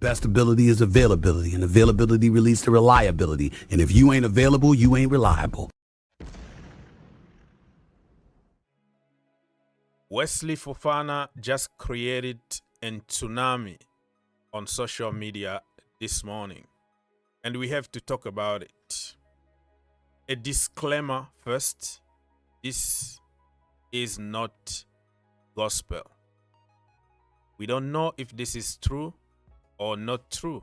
Best ability is availability, and availability leads to reliability. And if you ain't available, you ain't reliable. WESLEY FOFANA just created a tsunami on social media this morning, and we have to talk about it. A disclaimer first: this is not gospel. We don't know if this is true or not true.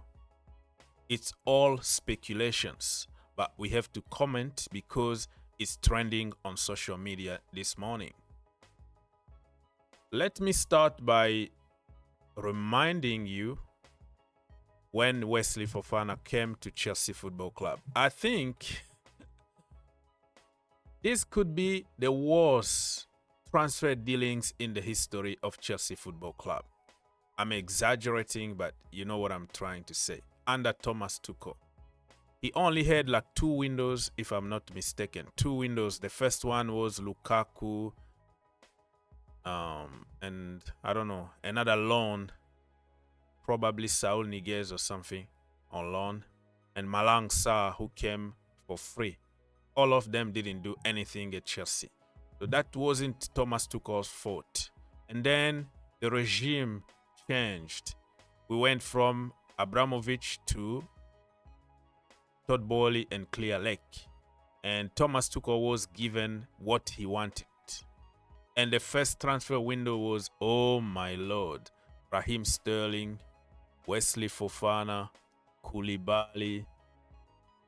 It's all speculations, but we have to comment because it's trending on social media this morning. Let me start by reminding you when WESLEY FOFANA came to Chelsea Football Club. I think this could be the worst transfer dealings in the history of Chelsea Football Club. I'm exaggerating, but you know what I'm trying to say. Under Thomas Tuchel, he only had like 2 windows, if I'm not mistaken. 2 windows. The first one was Lukaku, and I don't know, another loan, probably Saul Niguez or something on loan, and Malang Sarr, who came for free. All of them didn't do anything at Chelsea. So that wasn't Thomas Tuchel's fault. And then the regime changed. We went from Abramovich to Todd Bowley and Clear Lake. And Thomas Tuchel was given what he wanted. And the first transfer window was, oh my lord, Raheem Sterling, WESLEY FOFANA, Koulibaly,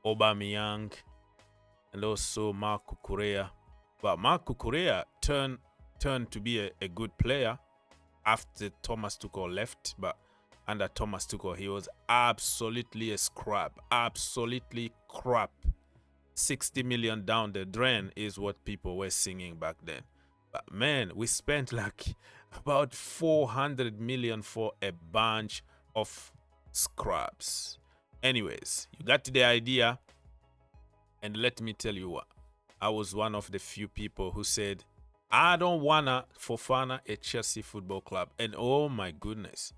Aubameyang, and also Marc Cucurella. But Marc Cucurella turned to be a good player after Thomas Tuchel left. But under Thomas Tuchel, he was absolutely a scrap, absolutely crap. 60 million down the drain is what people were singing back then. But man, we spent like about 400 million for a bunch of scraps. Anyways, you got the idea. And let me tell you what, I was one of the few people who said, I don't wanna Fofana at Chelsea Football Club. And oh my goodness,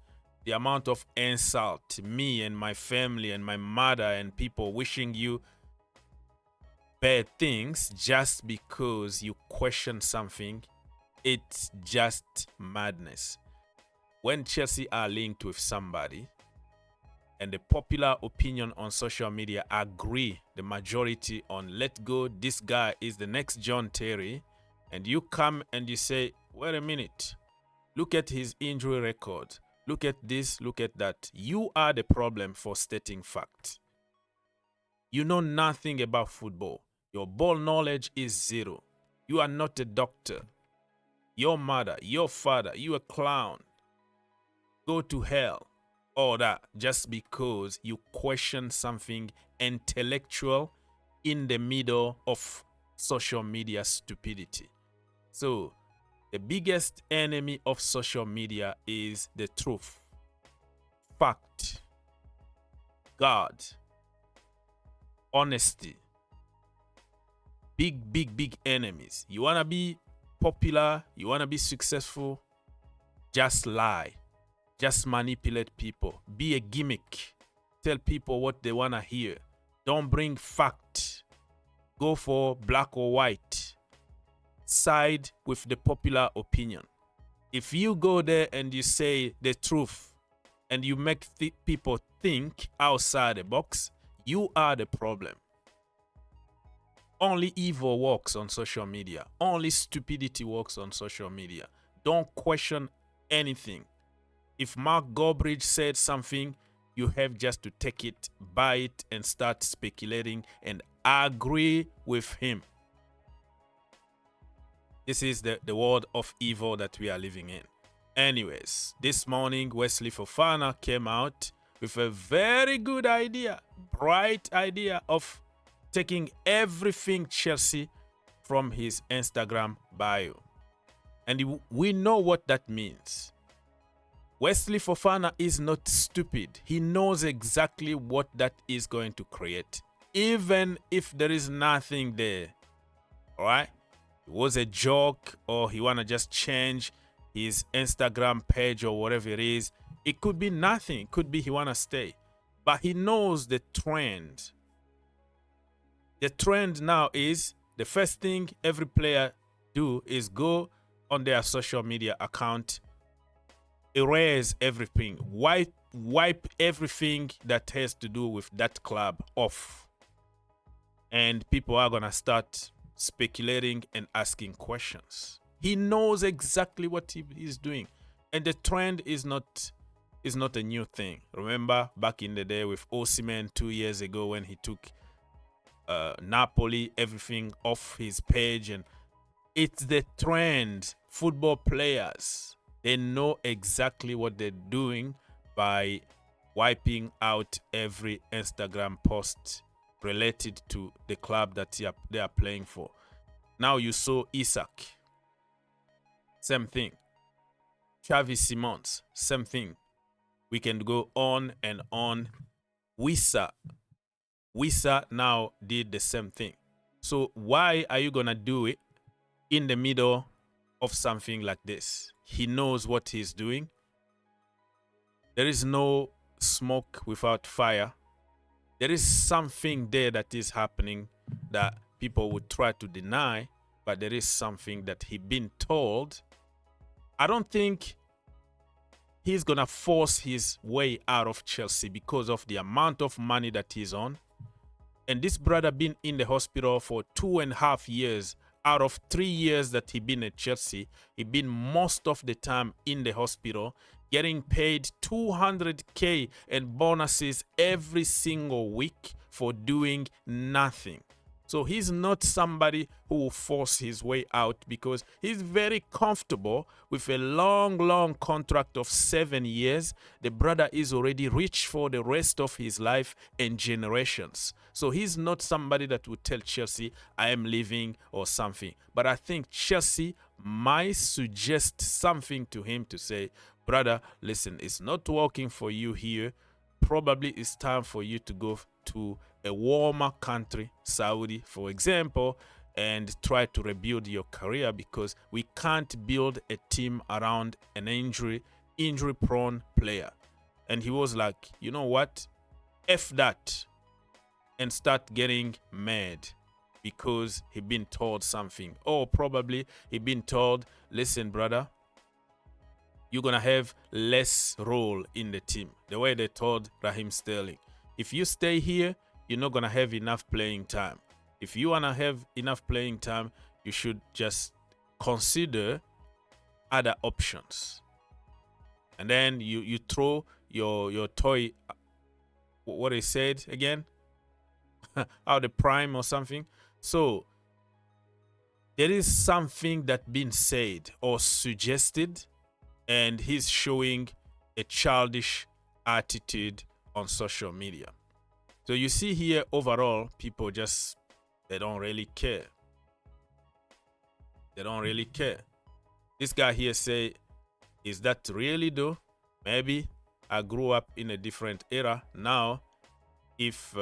the amount of insult, me and my family and my mother and people wishing you bad things just because you question something, it's just madness. When Chelsea are linked with somebody and the popular opinion on social media agree, the majority, on let go, this guy is the next John Terry, and you come and you say, wait a minute, look at his injury record, look at this, look at that. You are the problem for stating fact. You know nothing about football. Your ball knowledge is zero. You are not a doctor. Your mother, your father, you a clown. Go to hell. Or that just because you question something intellectual in the middle of social media stupidity. So, the biggest enemy of social media is the truth, fact, God, honesty. Big enemies. You want to be popular, you want to be successful, just lie. Just manipulate people. Be a gimmick. Tell people what they want to hear. Don't bring fact. Go for black or white. Side with the popular opinion. If you go there and you say the truth and you make people think outside the box, you are the problem. Only evil works on social media. Only stupidity works on social media. Don't question anything. If Mark Goldbridge said something, you have just to take it, buy it, and start speculating and agree with him. This is the world of evil that we are living in. Anyways, this morning, WESLEY FOFANA came out with a very good idea, bright idea of taking everything Chelsea from his Instagram bio. And we know what that means. WESLEY FOFANA is not stupid. He knows exactly what that is going to create, even if there is nothing there. All right? It was a joke, or he want to just change his Instagram page or whatever it is. It could be nothing. It could be he want to stay. But he knows the trend. The trend now is the first thing every player do is go on their social media account, erase everything, wipe everything that has to do with that club off. And people are going to start speculating and asking questions. He knows exactly what he is doing. And the trend is not a new thing. Remember back in the day with USMNT 2 years ago when he took Napoli, everything off his page, and it's the trend. Football players, they know exactly what they're doing by wiping out every Instagram post related to the club that they are playing for. Now you saw Isak, same thing. Xavi Simons, same thing. We can go on and on. Wissa now did the same thing. So why are you gonna do it in the middle of something like this? He knows what he's doing. There is no smoke without fire. There is something there that is happening that people would try to deny, but there is something that he's been told. I don't think he's going to force his way out of Chelsea because of the amount of money that he's on. And this brother been in the hospital for 2.5 years. Out of 3 years that he been at Chelsea, he been most of the time in the hospital, getting paid 200K and bonuses every single week for doing nothing. So he's not somebody who will force his way out because he's very comfortable with a long contract of 7 years. The brother is already rich for the rest of his life and generations. So he's not somebody that would tell Chelsea, I am leaving or something. But I think Chelsea might suggest something to him to say, brother, listen, it's not working for you here. Probably it's time for you to go to a warmer country, Saudi, for example, and try to rebuild your career because we can't build a team around an injury-prone player. And he was like, you know what? F that. And start getting mad because he been told something. Or probably he been told, listen, brother, you're going to have less role in the team. The way they told Raheem Sterling. If you stay here, you're not going to have enough playing time. If you want to have enough playing time, you should just consider other options. And then you throw your toy, what he said again, out the prime or something. So there is something that been said or suggested, and he's showing a childish attitude on social media. So you see here, overall, people just, they don't really care. They don't really care. This guy here say, is that really though? Maybe I grew up in a different era. Now, if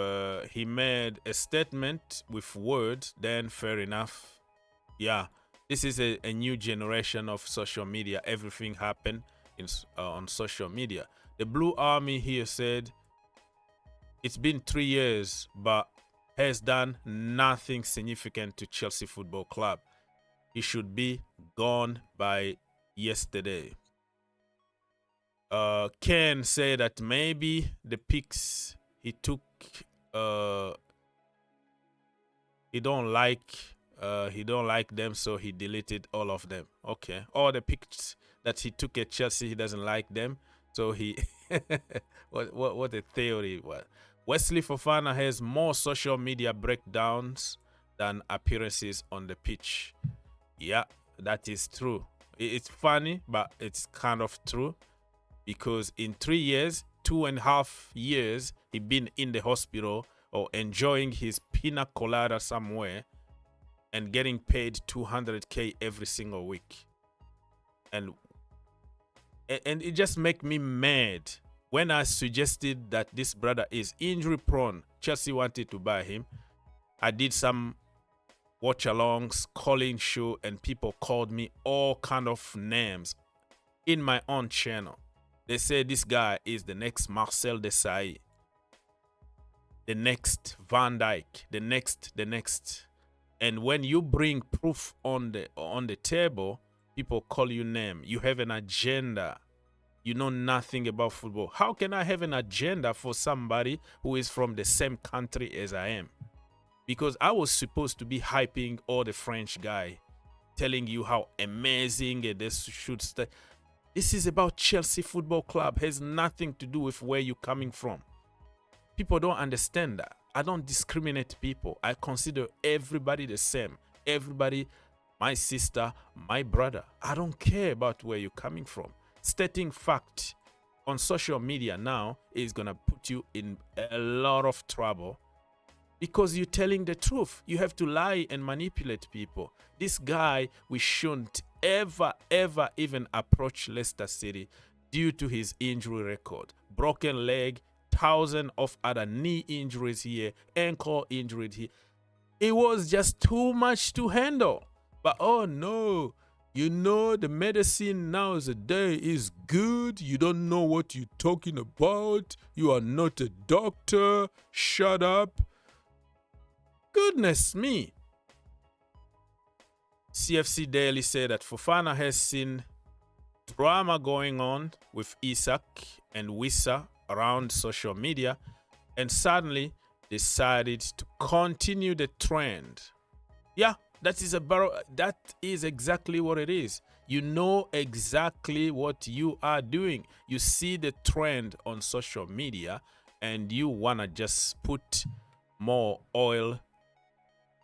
he made a statement with words, then fair enough. Yeah, this is a new generation of social media. Everything happened on social media. The Blue Army here said, it's been 3 years, but has done nothing significant to Chelsea Football Club. He should be gone by yesterday. Ken said that maybe the picks he took, he don't like them, so he deleted all of them. Okay, all the picks that he took at Chelsea, he doesn't like them, so he what a theory. What Wesley Fofana has more social media breakdowns than appearances on the pitch. Yeah, that is true. It's funny, but it's kind of true, because in 3 years, 2.5 years, he been in the hospital or enjoying his pina colada somewhere and getting paid 200K every single week. And it just make me mad. When I suggested that this brother is injury prone, Chelsea wanted to buy him. I did some watch-alongs, calling show, and people called me all kind of names in my own channel. They say this guy is the next Marcel Desailly, the next Van Dijk, the next. And when you bring proof on the table, people call you name. You have an agenda. You know nothing about football. How can I have an agenda for somebody who is from the same country as I am? Because I was supposed to be hyping all the French guy, telling you how amazing this should stay. This is about Chelsea Football Club. Has nothing to do with where you're coming from. People don't understand that. I don't discriminate people. I consider everybody the same. Everybody, my sister, my brother. I don't care about where you're coming from. Stating fact on social media now is going to put you in a lot of trouble because you're telling the truth. You have to lie and manipulate people. This guy, we shouldn't ever even approach Leicester City due to his injury record. Broken leg, thousands of other knee injuries here, ankle injuries here. It was just too much to handle. But oh no, you know the medicine nowadays is good. You don't know what you're talking about. You are not a doctor. Shut up. Goodness me. CFC Daily said that Fofana has seen drama going on with Isak and Wissa around social media and suddenly decided to continue the trend. Yeah, that is exactly what it is. You know exactly what you are doing. You see the trend on social media and you want to just put more oil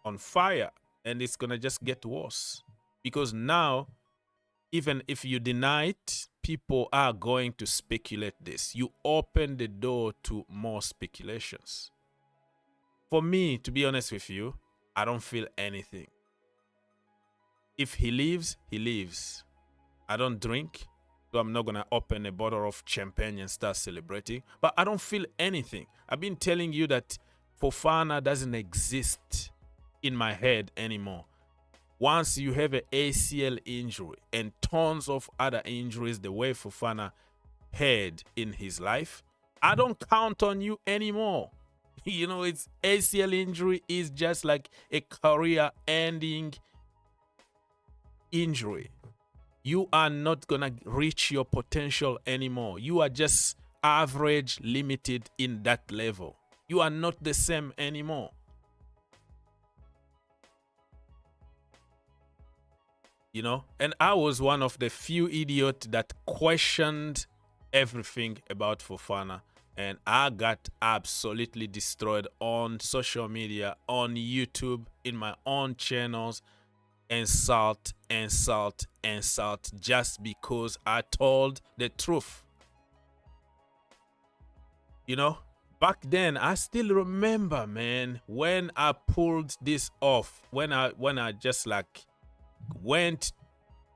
on fire, and it's going to just get worse. Because now, even if you deny it, people are going to speculate this. You open the door to more speculations. For me, to be honest with you, I don't feel anything. If he leaves, he leaves. I don't drink, so I'm not going to open a bottle of champagne and start celebrating. But I don't feel anything. I've been telling you that Fofana doesn't exist in my head anymore. Once you have an ACL injury and tons of other injuries the way Fofana had in his life, I don't count on you anymore. You know, it's ACL injury is just like a career-ending injury. You are not going to reach your potential anymore. You are just average, limited in that level. You are not the same anymore. You know, and I was one of the few idiots that questioned everything about Fofana, and I got absolutely destroyed on social media, on YouTube, in my own channels. Insult, just because I told the truth. You know, back then I still remember, man, when I pulled this off, when I just like went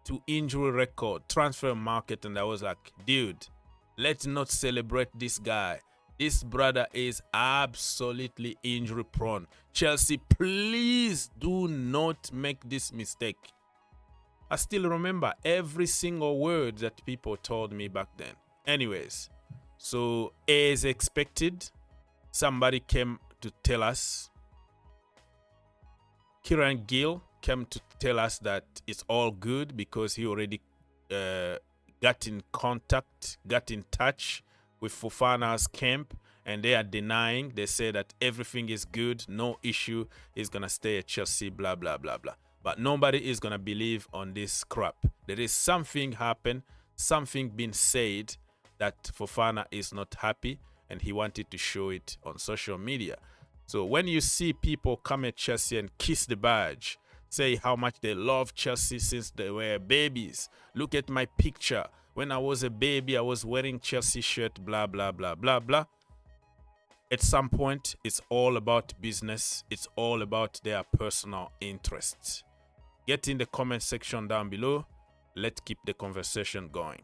to injury record, transfer market, and I was like, dude, let's not celebrate this guy. This brother is absolutely injury prone. Chelsea, please do not make this mistake. I still remember every single word that people told me back then. Anyways, so as expected, somebody came to tell us, Kieran Gill came to tell us that it's all good because he already got in touch with Fofana's camp, and they are denying. They say that everything is good, no issue, he's gonna stay at Chelsea, blah blah blah blah. But nobody is gonna believe on this crap. There is something happened, something been said that Fofana is not happy, and he wanted to show it on social media. So when you see people come at Chelsea and kiss the badge, say how much they love Chelsea since they were babies. Look at my picture. When I was a baby, I was wearing Chelsea shirt, blah, blah, blah, blah, blah. At some point, it's all about business. It's all about their personal interests. Get in the comment section down below. Let's keep the conversation going.